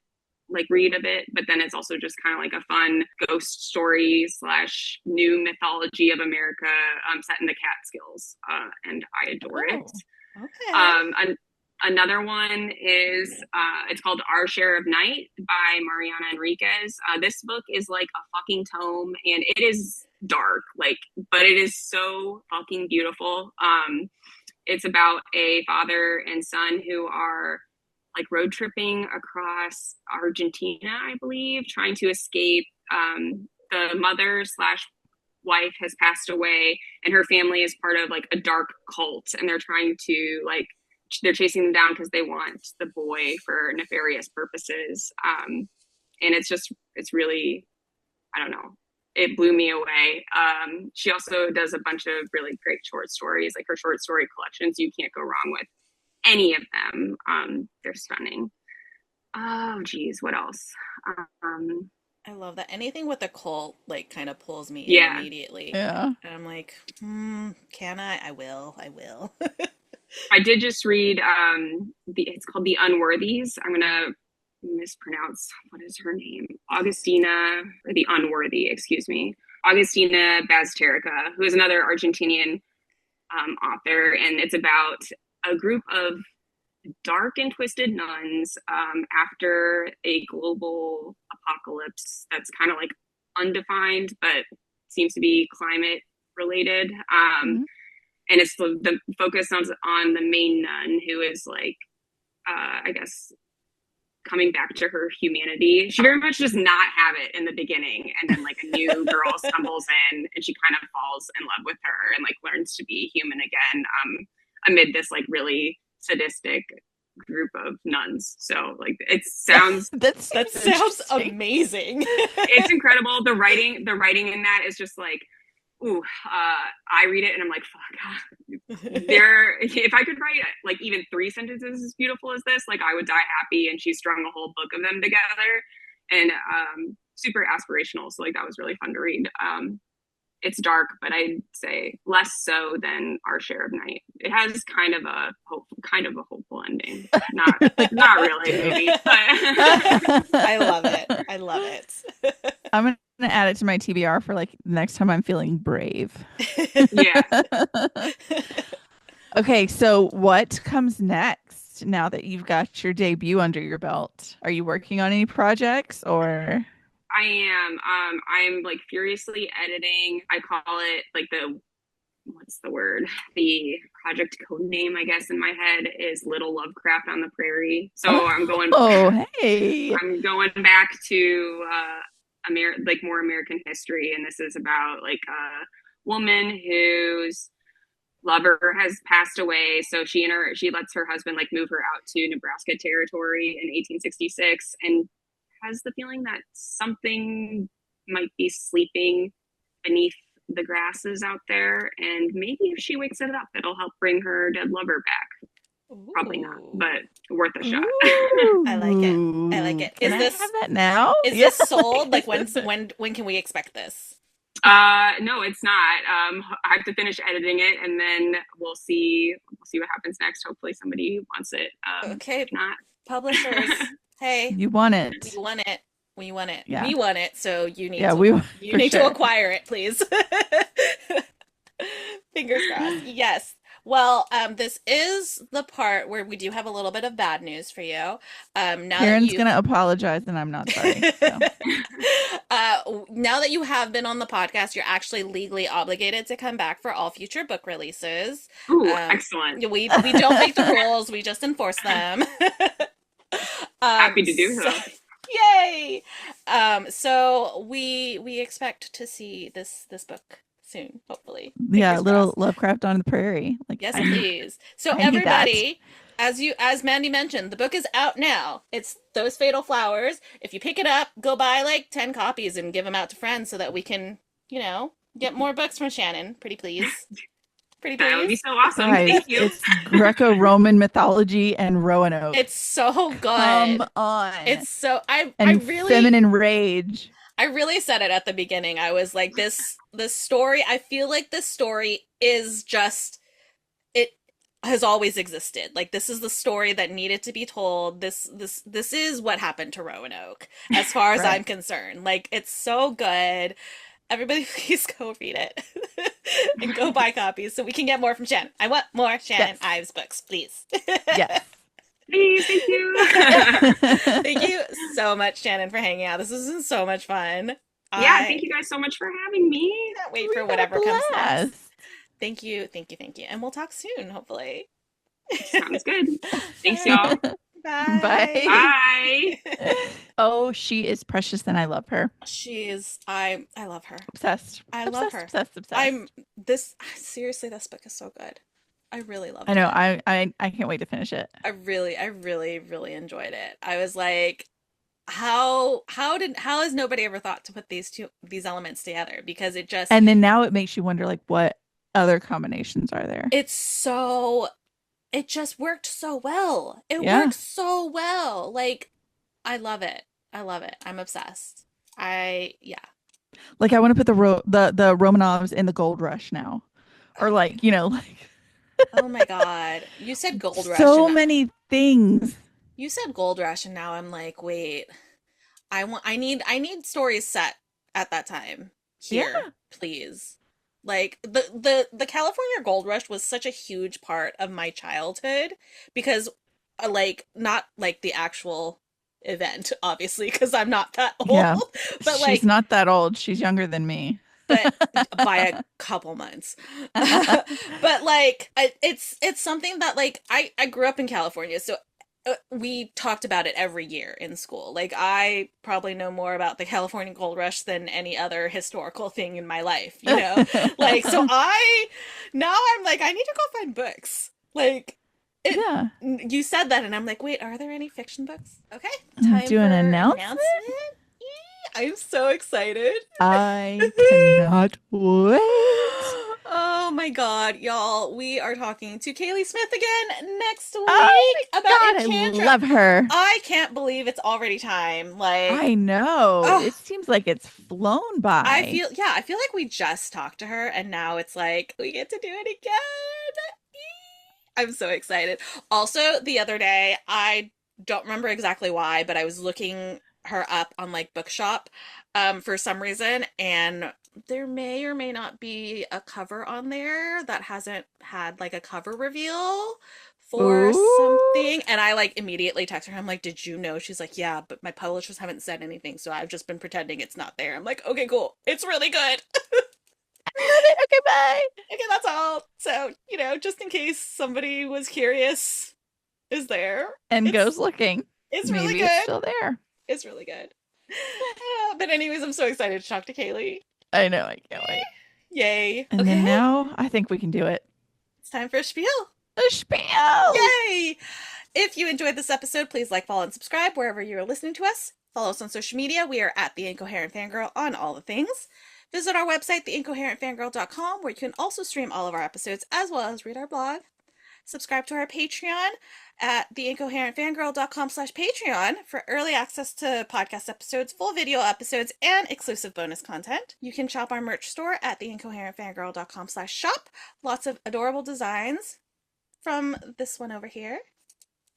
like read of it. But then it's also just kind of like a fun ghost story slash new mythology of America set in the Catskills, and I adore it. Okay. Another one is it's called Our Share of Night by Mariana Enriquez. This book is like a fucking tome, and it is dark, like, but it is so fucking beautiful. It's about a father and son who are like road tripping across Argentina, I believe, trying to escape. The mother slash wife has passed away, and her family is part of like a dark cult, and they're trying to like they're chasing them down because they want the boy for nefarious purposes. And it's really, I don't know, it blew me away. She also does a bunch of really great short stories, like her short story collections. You can't go wrong with any of them. They're stunning. Oh, geez, what else? Um, I love that. Anything with a cult like kind of pulls me in yeah, immediately. Yeah. And I'm like, can I? I will. I will. I did just read it's called The Unworthies. I'm gonna mispronounce what is her name? Augustina, or The Unworthy, excuse me. Augustina Bazterrica, who is another Argentinian author, and it's about a group of dark and twisted nuns after a global apocalypse that's kind of like undefined, but seems to be climate related. Mhm. And it's the focus on the main nun who is like, I guess, coming back to her humanity. She very much does not have it in the beginning, and then like a new girl stumbles in, and she kind of falls in love with her and like learns to be human again, amid this like really sadistic group of nuns. So like it sounds That That seems sounds interesting. amazing. it's incredible. The writing in that is just like, ooh, I read it and I'm like, fuck. If I could write like even 3 sentences as beautiful as this, like I would die happy. And she strung a whole book of them together, and super aspirational. So like that was really fun to read. It's dark, but I'd say less so than Our Share of Night. It has kind of a hopeful ending. Not really, maybe. But I love it. I love it. I'm gonna add it to my TBR for like next time I'm feeling brave. yeah. Okay, so what comes next now that you've got your debut under your belt? Are you working on any projects or? I am. I'm like furiously editing. I call it like what's the word? The project code name, I guess, in my head is Little Lovecraft on the Prairie. So Oh, hey. I'm going back to like more American history, and this is about like a woman whose lover has passed away, so she lets her husband like move her out to Nebraska territory in 1866, and has the feeling that something might be sleeping beneath the grasses out there, and maybe if she wakes it up, it'll help bring her dead lover back. Probably not, Ooh. but worth a shot. I like it. I like it. Can Is I this have that now? is Yeah, this sold? Like like, when can we expect this? No, it's not. I have to finish editing it, and then we'll see what happens next. Hopefully somebody wants it. Okay, If not. publishers. Hey, you want we it. want it. We want it. Yeah. We want it. So you need Yeah, to we you for need to sure. acquire it, please. Fingers crossed. Yes. Well, this is the part where we do have a little bit of bad news for you. Now that Karen's you gonna apologize, and I'm not sorry. So now that you have been on the podcast, you're actually legally obligated to come back for all future book releases. Ooh, Um, excellent. we don't make the rules, we just enforce them. Happy to do So, so. yay! So we expect to see this book soon, hopefully. yeah, Fingers little crossed. Lovecraft on the Prairie. Like Yes, I need, please. So I need that. everybody, as Mandy mentioned, the book is out now. It's Those Fatal Flowers. If you pick it up, go buy like 10 copies and give them out to friends so that we can, get more books from Shannon. Pretty please. Pretty That would be please. so awesome. Guys, Thank you. it's Greco-Roman mythology and Roanoke. It's so Come good. on. It's so I And really feminine rage. I really said it at the beginning. I was like, this story, I feel like this story is just it has always existed. Like this is the story that needed to be told. This is what happened to Roanoke, as far as Right. I'm concerned. Like it's so good. Everybody please go read it. And go buy copies so we can get more from Shannon. I want more Shannon Yes. Ives books, please. Yes. Please, thank you. Thank you so much, Shannon, for hanging out. This has been so much fun. Yeah, I thank you guys so much for having me. can't wait We for had a whatever comes next. blast. Thank you, thank you, thank you. And we'll talk soon, hopefully. Sounds good. Thanks, y'all. Bye. Bye. Oh, she is precious and I love her. I love her. Obsessed. I love her. Obsessed. Seriously, this book is so good. I really loved I know. it. I can't wait to finish it. I really, really enjoyed it. I was like, how has nobody ever thought to put these elements together? Because And then now it makes you wonder, like, what other combinations are there? it just worked so well. It Yeah. works so well. Like, I love it. I love it. I'm obsessed. Yeah. Like, I want to put the Romanovs in the Gold Rush now, or like, like Oh my God. You said Gold Rush. so and many things. You said Gold Rush, and now I'm like, wait. I need stories set at that time here, Yeah. please. Like the California Gold Rush was such a huge part of my childhood because like not like the actual event obviously because I'm not that old, Yeah. but She's like not that old. She's younger than me. but by a couple months. But like it's something that like I grew up in California, so we talked about it every year in school. Like I probably know more about the California Gold Rush than any other historical thing in my life, Like so now I'm like I need to go find books. Like Yeah. you said that and I'm like, wait, are there any fiction books? Okay. Do an for announcement? I'm so excited. I cannot wait. Oh my God, y'all. We are talking to Kaylee Smith again next week Oh my about God, I Enchantress. love her. I can't believe it's already time. Like I know. Ugh. It seems like it's flown by. I feel like we just talked to her and now it's like we get to do it again. I'm so excited. Also, the other day, I don't remember exactly why, but I was looking her up on like Bookshop for some reason, and there may or may not be a cover on there that hasn't had like a cover reveal for Ooh. something. And I like immediately text her. I'm like, did you know? She's like, yeah, but my publishers haven't said anything, so I've just been pretending it's not there. I'm like, okay, cool. It's really good. Okay, bye. Okay, that's all. So, just in case somebody was curious, is there. And It's- goes looking. It's Maybe really it's good. still there. It's really good. But anyways, I'm so excited to talk to Kaylee. I know. I can't wait. Yay. And then now I think we can do it. It's time for a spiel. A spiel. Yay! If you enjoyed this episode, please like, follow, and subscribe wherever you are listening to us. Follow us on social media. We are at The Incoherent Fangirl on all the things. Visit our website, theincoherentfangirl.com, where you can also stream all of our episodes as well as read our blog. Subscribe to our Patreon at theincoherentfangirl.com/Patreon for early access to podcast episodes, full video episodes, and exclusive bonus content. You can shop our merch store at theincoherentfangirl.com/shop. Lots of adorable designs from this one over here.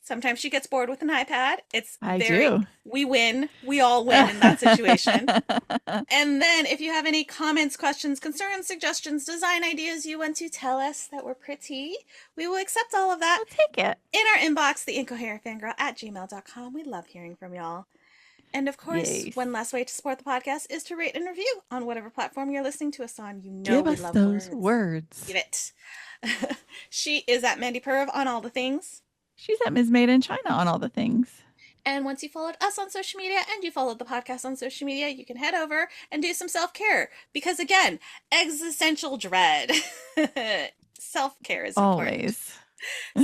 Sometimes she gets bored with an iPad. It's I very, do. we win. We all win in that situation. And then if you have any comments, questions, concerns, suggestions, design ideas you want to tell us that we're pretty, we will accept all of that I'll take it. in our inbox, theincoherentfangirl@gmail.com. We love hearing from y'all. And of course, Yes. one last way to support the podcast is to rate and review on whatever platform you're listening to us on. You know Give we us love those words. words. Give it. She is at Mandy Perv on all the things. She's at Ms. Made in China on all the things. And once you followed us on social media and you followed the podcast on social media, you can head over and do some self-care. Because again, existential dread. Self-care is important. Always.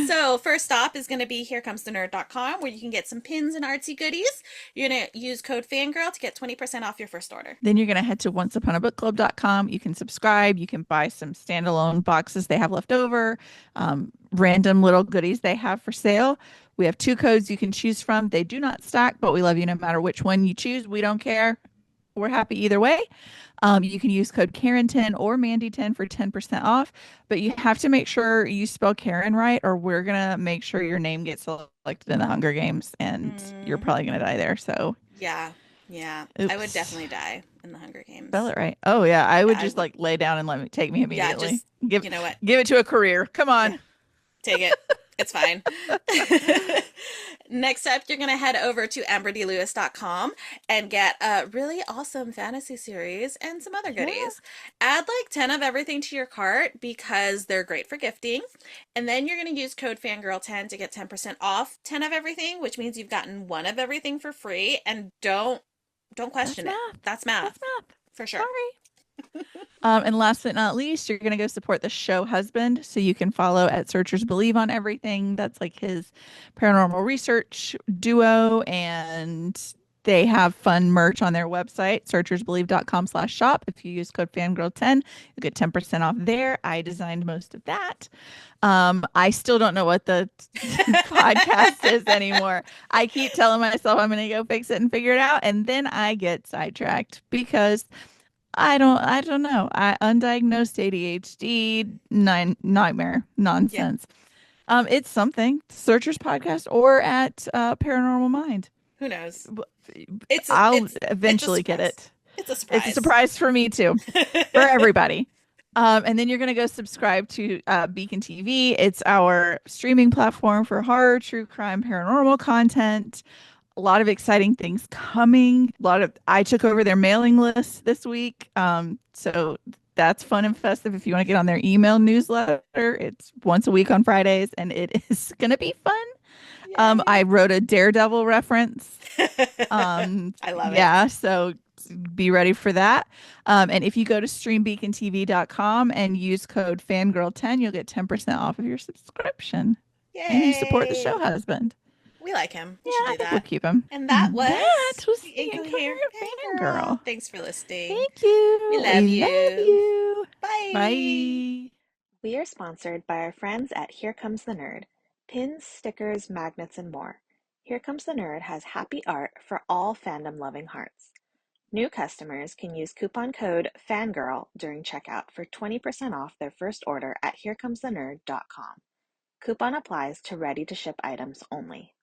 So first stop is going to be herecomesthenerd.com, where you can get some pins and artsy goodies. You're going to use code fangirl to get 20% off your first order. Then you're going to head to onceuponabookclub.com. You can subscribe. You can buy some standalone boxes they have left over, random little goodies they have for sale. We have 2 codes you can choose from. They do not stack, but we love you no matter which one you choose. We don't care. We're happy either way. You can use code Karin10 or Mandy10 for 10% off, but you have to make sure you spell Karin right, or we're going to make sure your name gets selected in the Hunger Games, and you're probably going to die there. So, Yeah. I would oops. definitely die in the Hunger Games. Spell it right. Oh, yeah. I would I just would- like lay down and take me Yeah, immediately. just, Give you know what? give it to a career. Come on. Yeah. Take it. It's fine. Next up, you're going to head over to amberdlewis.com and get a really awesome fantasy series and some other goodies. Add like 10 of everything to your cart because they're great for gifting. And then you're going to use code fangirl10 to get 10% off 10 of everything, which means you've gotten 1 of everything for free. And don't question it. That's math. That's math. For sure. Sorry. And last but not least, you're going to go support the show husband. So you can follow at Searchers Believe on everything. That's like his paranormal research duo. And they have fun merch on their website, searchersbelieve.com/shop. If you use code fangirl10, you'll get 10% off there. I designed most of that. I still don't know what the podcast is anymore. I keep telling myself I'm going to go fix it and figure it out. And then I get sidetracked because I don't know. Undiagnosed ADHD nightmare nonsense. It's something. Searchers podcast or at Paranormal Mind. Who knows? I'll eventually get it. It's a surprise. It's a surprise for me too, for everybody. And then you're going to go subscribe to Beacon TV. It's our streaming platform for horror, true crime, paranormal content. A lot of exciting things coming. I took over their mailing list this week. So that's fun and festive. If you want to get on their email newsletter, it's once a week on Fridays, and it is going to be fun. I wrote a Daredevil reference. I love it. Yeah, so be ready for that. And if you go to streambeacontv.com and use code fangirl10, you'll get 10% off of your subscription. Yay. And you support the show husband. We like him. We Yeah, should I do think that. we'll keep him. And that was the Incoherent Fangirl. Thanks for listening. Thank you. We love you. Love you. Bye. Bye. We are sponsored by our friends at Here Comes the Nerd. Pins, stickers, magnets, and more. Here Comes the Nerd has happy art for all fandom-loving hearts. New customers can use coupon code FANGIRL during checkout for 20% off their first order at herecomesthenerd.com. Coupon applies to ready-to-ship items only.